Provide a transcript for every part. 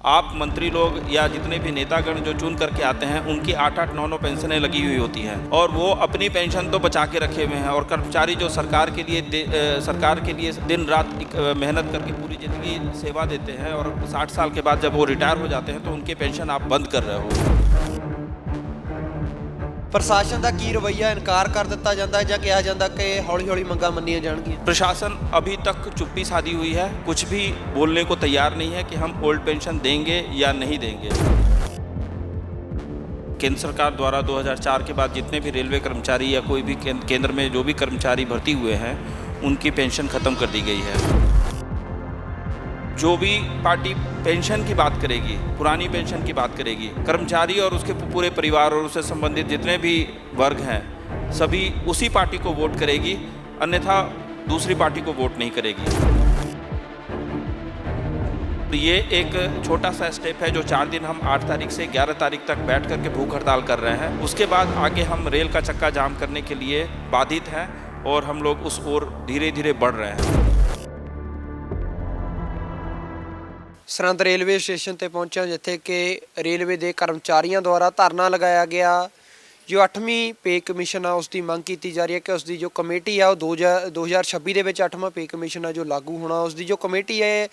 आप मंत्री लोग या जितने भी नेतागण जो चुन करके आते हैं उनकी 8-8, 9-9 पेंशनें लगी हुई होती हैं और वो अपनी पेंशन तो बचा के रखे हुए हैं। और कर्मचारी जो सरकार के लिए दिन रात मेहनत करके पूरी ज़िंदगी सेवा देते हैं और 60 साल के बाद जब वो रिटायर हो जाते हैं तो उनकी पेंशन आप बंद कर रहे हो। ਪ੍ਰਸ਼ਾਸਨ ਦਾ ਕੀ ਰਵੱਈਆ ਇਨਕਾਰ ਕਰ ਦਿੱਤਾ ਜਾਂਦਾ ਹੈ ਜਾਂ ਕਿਹਾ ਜਾਂਦਾ ਕਿ ਹੌਲੀ ਹੌਲੀ ਮੰਗਾਂ ਮੰਨੀਆਂ ਜਾਣਗੀਆਂ? प्रशासन अभी तक चुप्पी साधी हुई है, कुछ भी बोलने को तैयार नहीं है कि हम ओल्ड पेंशन देंगे या नहीं देंगे। केंद्र सरकार द्वारा 2004 के बाद जितने भी रेलवे कर्मचारी या कोई भी केंद्र में जो भी कर्मचारी भर्ती हुए हैं उनकी पेंशन ख़त्म कर दी गई है। जो भी पार्टी पेंशन की बात करेगी, पुरानी पेंशन की बात करेगी, कर्मचारी और उसके पूरे परिवार और उससे संबंधित जितने भी वर्ग हैं सभी उसी पार्टी को वोट करेगी, अन्यथा दूसरी पार्टी को वोट नहीं करेगी। तो ये एक छोटा सा स्टेप है जो 4 दिन हम 8 तारीख से 11 तारीख तक बैठ करके भूख हड़ताल कर रहे हैं। उसके बाद आगे हम रेल का चक्का जाम करने के लिए बाधित हैं और हम लोग उस ओर धीरे धीरे बढ़ रहे हैं। ਸਰਹੰਦ ਰੇਲਵੇ ਸਟੇਸ਼ਨ ਤੇ ਪਹੁੰਚਿਆ ਜਿੱਥੇ ਕਿ ਰੇਲਵੇ ਦੇ ਕਰਮਚਾਰੀਆਂ ਦੁਆਰਾ ਧਰਨਾ ਲਗਾਇਆ ਗਿਆ। ਜੋ 8ਵੀਂ ਪੇ ਕਮਿਸ਼ਨ ਆ ਉਸ ਦੀ ਮੰਗ ਕੀਤੀ ਜਾ ਰਹੀ ਹੈ ਕਿ ਉਸ ਦੀ ਜੋ ਕਮੇਟੀ ਆ ਉਹ 2026 ਦੇ ਵਿੱਚ 8ਵਾਂ ਪੇ ਕਮਿਸ਼ਨ ਆ ਜੋ ਲਾਗੂ ਹੋਣਾ, ਉਸ ਦੀ ਜੋ ਕਮੇਟੀ ਹੈ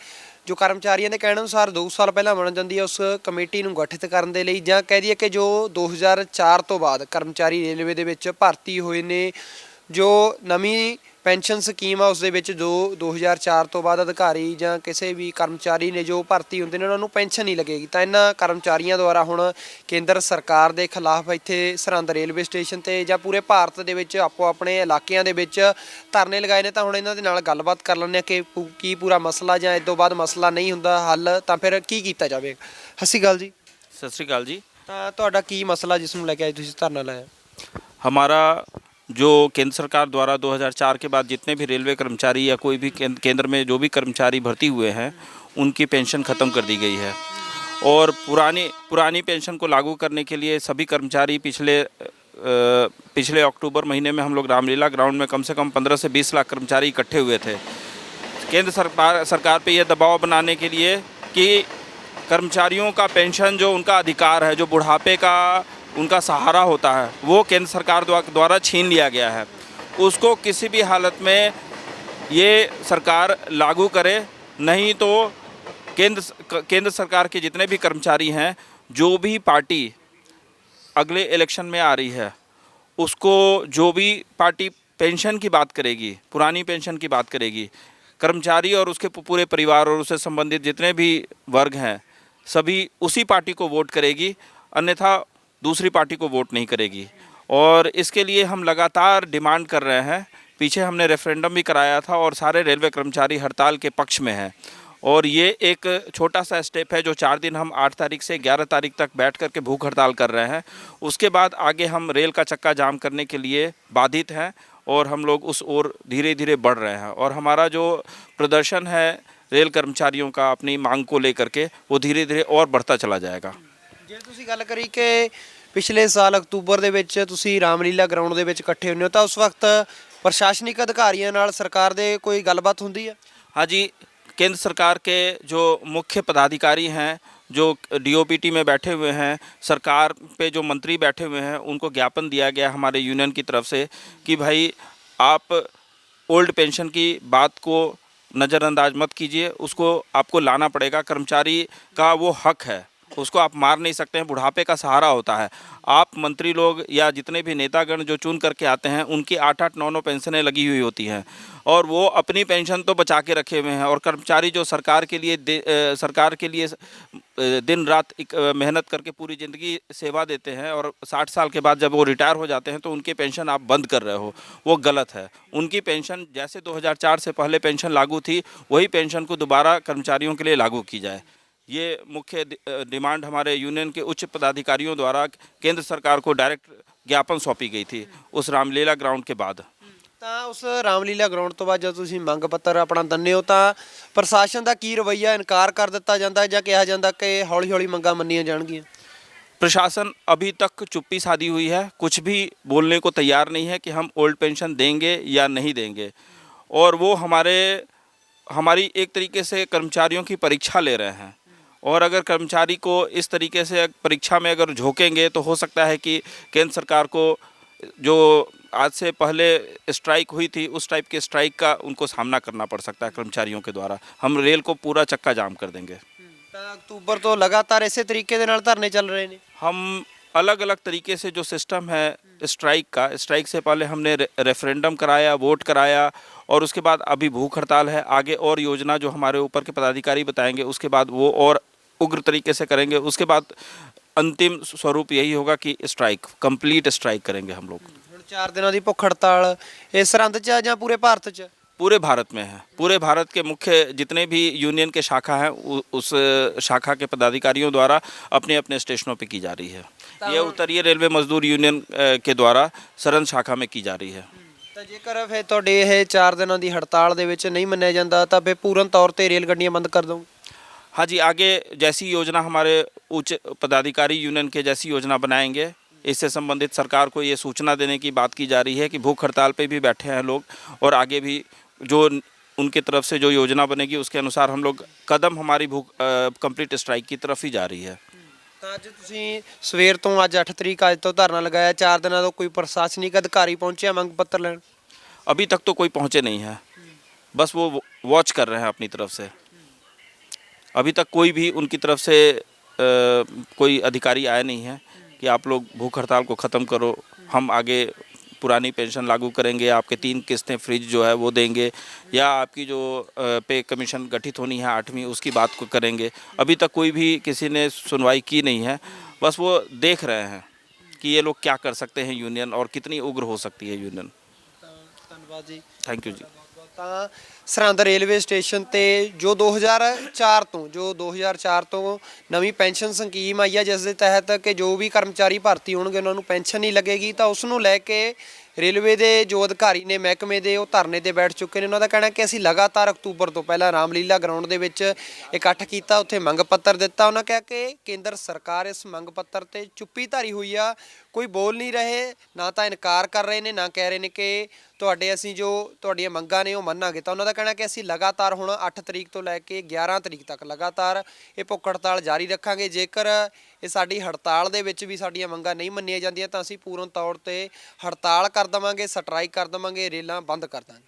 ਜੋ ਕਰਮਚਾਰੀਆਂ ਦੇ ਕਹਿਣ ਅਨੁਸਾਰ 2 ਸਾਲ ਪਹਿਲਾਂ ਬਣ ਜਾਂਦੀ ਹੈ, ਉਸ ਕਮੇਟੀ ਨੂੰ ਗਠਿਤ ਕਰਨ ਦੇ ਲਈ ਜਾਂ ਕਹਿ ਦਈਏ ਕਿ ਜੋ 2004 ਤੋਂ ਬਾਅਦ ਕਰਮਚਾਰੀ ਰੇਲਵੇ ਦੇ ਵਿੱਚ ਭਰਤੀ ਹੋਏ ਨੇ, ਜੋ ਨਵੀਂ ਪੈਨਸ਼ਨ ਸਕੀਮ ਆ ਉਸ ਦੇ ਵਿੱਚ 2004 ਤੋਂ ਬਾਅਦ ਅਧਿਕਾਰੀ ਜਾਂ ਕਿਸੇ ਵੀ ਕਰਮਚਾਰੀ ਨੇ ਜੋ ਭਰਤੀ ਹੁੰਦੇ ਨੇ ਉਹਨਾਂ ਨੂੰ ਪੈਨਸ਼ਨ ਨਹੀਂ ਲੱਗੇਗੀ। ਤਾਂ ਇਹਨਾਂ ਕਰਮਚਾਰੀਆਂ ਦੁਆਰਾ ਹੁਣ ਕੇਂਦਰ ਸਰਕਾਰ ਦੇ ਖਿਲਾਫ ਇੱਥੇ ਸਰਹੰਦ ਰੇਲਵੇ ਸਟੇਸ਼ਨ ਤੇ ਜਾਂ ਪੂਰੇ ਭਾਰਤ ਦੇ ਵਿੱਚ ਆਪੋ ਆਪਣੇ ਇਲਾਕਿਆਂ ਦੇ ਵਿੱਚ ਧਰਨੇ ਲਗਾਏ ਨੇ। ਤਾਂ ਹੁਣ ਇਹਨਾਂ ਦੇ ਨਾਲ ਗੱਲਬਾਤ ਕਰ ਲੈਂਦੇ ਹਾਂ ਕਿ ਕੀ ਪੂਰਾ ਮਸਲਾ ਜਾਂ ਇਸ ਤੋਂ ਬਾਅਦ ਮਸਲਾ ਨਹੀਂ ਹੁੰਦਾ ਹੱਲ ਤਾਂ ਫਿਰ ਕੀ ਕੀਤਾ ਜਾਵੇ। ਸਤਿ ਸ਼੍ਰੀ ਅਕਾਲ ਜੀ। सत श्री अकाल जी। ਤਾਂ ਤੁਹਾਡਾ ਕੀ ਮਸਲਾ ਜਿਸ ਨੂੰ ਲੈ ਕੇ ਅੱਜ ਤੁਸੀਂ ਧਰਨਾ ਲਾਇਆ? हमारा जो केंद्र सरकार द्वारा 2004 के बाद जितने भी रेलवे कर्मचारी या कोई भी केंद्र में जो भी कर्मचारी भर्ती हुए हैं उनकी पेंशन ख़त्म कर दी गई है और पुरानी पेंशन को लागू करने के लिए सभी कर्मचारी पिछले अक्टूबर महीने में हम लोग रामलीला ग्राउंड में कम से कम 15 से 20 लाख कर्मचारी इकट्ठे हुए थे केंद्र सरकार पे ये दबाव बनाने के लिए कि कर्मचारियों का पेंशन जो उनका अधिकार है, जो बुढ़ापे का उनका सहारा होता है, वो केंद्र सरकार द्वारा छीन लिया गया है। उसको किसी भी हालत में ये सरकार लागू करे, नहीं तो केंद्र सरकार के जितने भी कर्मचारी हैं, जो भी पार्टी अगले इलेक्शन में आ रही है उसको जो भी पार्टी पेंशन की बात करेगी, पुरानी पेंशन की बात करेगी, कर्मचारी और उसके पूरे परिवार और उससे संबंधित जितने भी वर्ग हैं सभी उसी पार्टी को वोट करेगी, अन्यथा दूसरी पार्टी को वोट नहीं करेगी। और इसके लिए हम लगातार डिमांड कर रहे हैं। पीछे हमने रेफरेंडम भी कराया था और सारे रेलवे कर्मचारी हड़ताल के पक्ष में हैं और ये एक छोटा सा स्टेप है जो 4 दिन हम 8 तारीख से 11 तारीख तक बैठ करके भूख हड़ताल कर रहे हैं। उसके बाद आगे हम रेल का चक्का जाम करने के लिए बाधित हैं और हम लोग उस ओर धीरे धीरे बढ़ रहे हैं और हमारा जो प्रदर्शन है रेल कर्मचारियों का अपनी मांग को लेकर के वो धीरे धीरे और बढ़ता चला जाएगा। ਜੇ ਤੁਸੀਂ ਗੱਲ ਕਰੀ ਕਿ ਪਿਛਲੇ ਸਾਲ ਅਕਤੂਬਰ ਦੇ ਵਿੱਚ ਤੁਸੀਂ ਰਾਮਲੀਲਾ ਗਰਾਊਂਡ ਦੇ ਵਿੱਚ ਇਕੱਠੇ ਹੁੰਦੇ ਹੋ ਤਾਂ ਉਸ ਵਕਤ ਪ੍ਰਸ਼ਾਸਨਿਕ ਅਧਿਕਾਰੀਆਂ ਨਾਲ ਸਰਕਾਰ ਦੇ ਕੋਈ ਗੱਲਬਾਤ ਹੁੰਦੀ ਹੈ? हाँ जी, केंद्र सरकार के जो मुख्य पदाधिकारी हैं जो DOPT में बैठे हुए हैं, सरकार पे जो मंत्री बैठे हुए हैं उनको ज्ञापन दिया गया हमारे यूनियन की तरफ से कि भाई आप ओल्ड पेंशन की बात को नज़रअंदाज मत कीजिए, उसको आपको लाना पड़ेगा। कर्मचारी का वो हक है, उसको आप मार नहीं सकते हैं, बुढ़ापे का सहारा होता है। आप मंत्री लोग या जितने भी नेतागण जो चुन करके आते हैं उनकी 8-8, 9-9 पेंशनें लगी हुई होती हैं और वो अपनी पेंशन तो बचा के रखे हुए हैं और कर्मचारी जो सरकार के लिए दिन रात मेहनत करके पूरी ज़िंदगी सेवा देते हैं और 60 साल के बाद जब वो रिटायर हो जाते हैं तो उनकी पेंशन आप बंद कर रहे हो, वो गलत है। उनकी पेंशन जैसे 2004 से पहले पेंशन लागू थी वही पेंशन को दोबारा कर्मचारियों के लिए लागू की जाए। ये मुख्य डिमांड हमारे यूनियन के उच्च पदाधिकारियों द्वारा केंद्र सरकार को डायरेक्ट ज्ञापन सौंपी गई थी उस रामलीला ग्राउंड के बाद। ਤਾਂ ਉਸ ਰਾਮਲੀਲਾ ਗਰਾਊਂਡ ਤੋਂ ਬਾਅਦ ਜਦੋਂ ਤੁਸੀਂ ਮੰਗ ਪੱਤਰ ਆਪਣਾ ਦਿੰਦੇ ਹੋ ਤਾਂ ਪ੍ਰਸ਼ਾਸਨ ਦਾ ਕੀ ਰਵੱਈਆ ਇਨਕਾਰ ਕਰ ਦਿੱਤਾ ਜਾਂਦਾ ਹੈ ਜਾਂ ਕਿਹਾ ਜਾਂਦਾ ਕਿ ਹੌਲੀ ਹੌਲੀ ਮੰਗਾਂ ਮੰਨੀਆਂ ਜਾਣਗੀਆਂ? प्रशासन अभी तक चुप्पी साधी हुई है, कुछ भी बोलने को तैयार नहीं है कि हम ओल्ड पेंशन देंगे या नहीं देंगे और वो हमारी एक तरीके से कर्मचारियों की परीक्षा ले रहे हैं और अगर कर्मचारी को इस तरीके से परीक्षा में अगर झोंकेंगे तो हो सकता है कि केंद्र सरकार को जो आज से पहले स्ट्राइक हुई थी उस टाइप के स्ट्राइक का उनको सामना करना पड़ सकता है कर्मचारियों के द्वारा। हम रेल को पूरा चक्का जाम कर देंगे। ਤਾਂ ਅਕਤੂਬਰ ਤੋਂ ਲਗਾਤਾਰ ਇਸੇ ਤਰੀਕੇ ਦੇ ਨਾਲ ਧਰਨੇ ਚੱਲ ਰਹੇ ਨੇ। हम अलग अलग तरीके से जो सिस्टम है स्ट्राइक का, स्ट्राइक से पहले हमने रेफरेंडम कराया, वोट कराया और उसके बाद अभी भूख हड़ताल है। आगे और योजना जो हमारे ऊपर के पदाधिकारी बताएंगे उसके बाद वो और उग्र तरीके से करेंगे। उसके बाद अंतिम स्वरूप यही होगा कि स्ट्राइक, कंप्लीट स्ट्राइक करेंगे हम लोग। ਹੁਣ 4 ਦਿਨਾਂ ਦੀ ਭੁੱਖ ਹੜਤਾਲ ਇਸ ਸਰਹੰਦ 'ਚ ਆ ਜਾਂ ਪੂਰੇ ਭਾਰਤ 'ਚ? पूरे भारत में है। पूरे भारत के मुख्य जितने भी यूनियन के शाखा हैं उस शाखा के पदाधिकारियों द्वारा अपने अपने स्टेशनों पे की जा रही है। ये उत्तरीय रेलवे मजदूर यूनियन के द्वारा सरहद शाखा में की जा रही है। ਤਾਂ ਜੇਕਰ ਫਿਰ ਤੁਹਾਡੇ ਇਹ 4 ਦਿਨਾਂ ਦੀ ਹੜਤਾਲ ਦੇ ਵਿੱਚ ਨਹੀਂ ਮੰਨਿਆ ਜਾਂਦਾ ਤਾਂ ਫਿਰ ਪੂਰਨ ਤੌਰ ਤੇ ਰੇਲ ਗੱਡੀਆਂ ਬੰਦ ਕਰ ਦੋਗੇ? हाँ जी, आगे जैसी योजना हमारे उच्च पदाधिकारी यूनियन के जैसी योजना बनाएंगे, इससे संबंधित सरकार को ये सूचना देने की बात की जा रही है कि भूख हड़ताल पे भी बैठे हैं लोग और आगे भी जो उनकी तरफ से जो योजना बनेगी उसके अनुसार हम लोग कदम हमारी भूख कंप्लीट स्ट्राइक की तरफ ही जा रही है। ਤਾਂ ਅੱਜ ਤੁਸੀਂ ਸਵੇਰ ਤੋਂ ਅੱਜ 8 ਤਰੀਕ ਅੱਜ ਤੋਂ ਧਰਨਾ ਲਗਾਇਆ, 4 ਦਿਨਾਂ ਤੋਂ ਕੋਈ ਪ੍ਰਸ਼ਾਸनिक ਅਧਿਕਾਰੀ ਪਹੁੰਚਿਆ ਮੰਗ ਪੱਤਰ ਲੈਣ? अभी तक तो कोई पहुँचे नहीं है, बस वो वॉच कर रहे हैं अपनी तरफ से। अभी तक कोई भी उनकी तरफ से कोई अधिकारी आया नहीं है कि आप लोग भूख हड़ताल को ख़त्म करो, हम आगे पुरानी पेंशन लागू करेंगे, आपके 3 किस्तें फ्रिज जो है वो देंगे, या आपकी जो पे कमीशन गठित होनी है 8वीं उसकी बात को करेंगे। अभी तक कोई भी किसी ने सुनवाई की नहीं है, बस वो देख रहे हैं कि ये लोग क्या कर सकते हैं यूनियन और कितनी उग्र हो सकती है यूनियन। ਧੰਨਵਾਦ ਜੀ। थैंक यू जी। ਤਾਂ ਸਰਹੰਦ ਰੇਲਵੇ ਸਟੇਸ਼ਨ ਤੇ ਜੋ 2004 ਤੋਂ ਨਵੀਂ ਪੈਨਸ਼ਨ ਸਕੀਮ ਆਈ ਹੈ ਜਿਸ ਦੇ ਤਹਿਤ ਕਿ ਜੋ ਵੀ ਕਰਮਚਾਰੀ ਭਰਤੀ ਹੋਣਗੇ ਉਹਨਾਂ ਨੂੰ ਪੈਨਸ਼ਨ ਨਹੀਂ ਲੱਗੇਗੀ, ਤਾਂ ਉਸ ਨੂੰ ਲੈ ਕੇ ਰੇਲਵੇ ਦੇ ਜੋ ਅਧਿਕਾਰੀ ਨੇ ਮਹਿਕਮੇ ਦੇ ਉਹ ਧਰਨੇ ਤੇ ਬੈਠ ਚੁੱਕੇ ਨੇ। ਉਹਨਾਂ ਦਾ ਕਹਿਣਾ ਕਿ ਅਸੀਂ ਲਗਾਤਾਰ ਅਕਤੂਬਰ ਤੋਂ ਪਹਿਲਾਂ ਰਾਮਲੀਲਾ ਗਰਾਊਂਡ ਦੇ ਵਿੱਚ ਇਕੱਠ ਕੀਤਾ, ਉੱਥੇ ਮੰਗ ਪੱਤਰ ਦਿੱਤਾ। ਉਹਨਾਂ ਕਿਹਾ ਕਿ ਕੇਂਦਰ ਸਰਕਾਰ ਇਸ ਮੰਗ ਪੱਤਰ ਤੇ ਚੁੱਪੀ ਧਾਰੀ ਹੋਈ ਆ, ਕੋਈ ਬੋਲ ਨਹੀਂ ਰਹੇ, ਨਾ ਤਾਂ ਇਨਕਾਰ ਕਰ ਰਹੇ ਨੇ ਨਾ ਕਹਿ ਰਹੇ ਨੇ ਕਿ ਅਸੀਂ ਜੋ ਤੁਹਾਡੀਆਂ ਮੰਗਾਂ ਨੇ ਉਹ ਮੰਨਾਂਗੇ। ਤਾਂ ਉਹਨਾਂ ਦਾ ਕਹਿਣਾ ਕਿ ਅਸੀਂ ਲਗਾਤਾਰ ਹੁਣ 8 ਤਰੀਕ ਤੋਂ ਲੈ ਕੇ 11 ਤਰੀਕ ਤੱਕ ਲਗਾਤਾਰ ਇਹ ਭੁੱਖ ਹੜਤਾਲ ਜਾਰੀ ਰੱਖਾਂਗੇ। ਜੇਕਰ ਇਹ ਸਾਡੀ ਹੜਤਾਲ ਦੇ ਵਿੱਚ ਵੀ ਸਾਡੀਆਂ ਮੰਗਾਂ ਨਹੀਂ ਮੰਨੀਆਂ ਜਾਂਦੀਆਂ ਤਾਂ ਅਸੀਂ ਪੂਰਨ ਤੌਰ ਤੇ ਹੜਤਾਲ ਕਰ ਦੇਵਾਂਗੇ, ਸਟ੍ਰਾਈਕ ਕਰ ਦੇਵਾਂਗੇ, ਰੇਲਾਂ ਬੰਦ ਕਰ ਦਾਂਗੇ।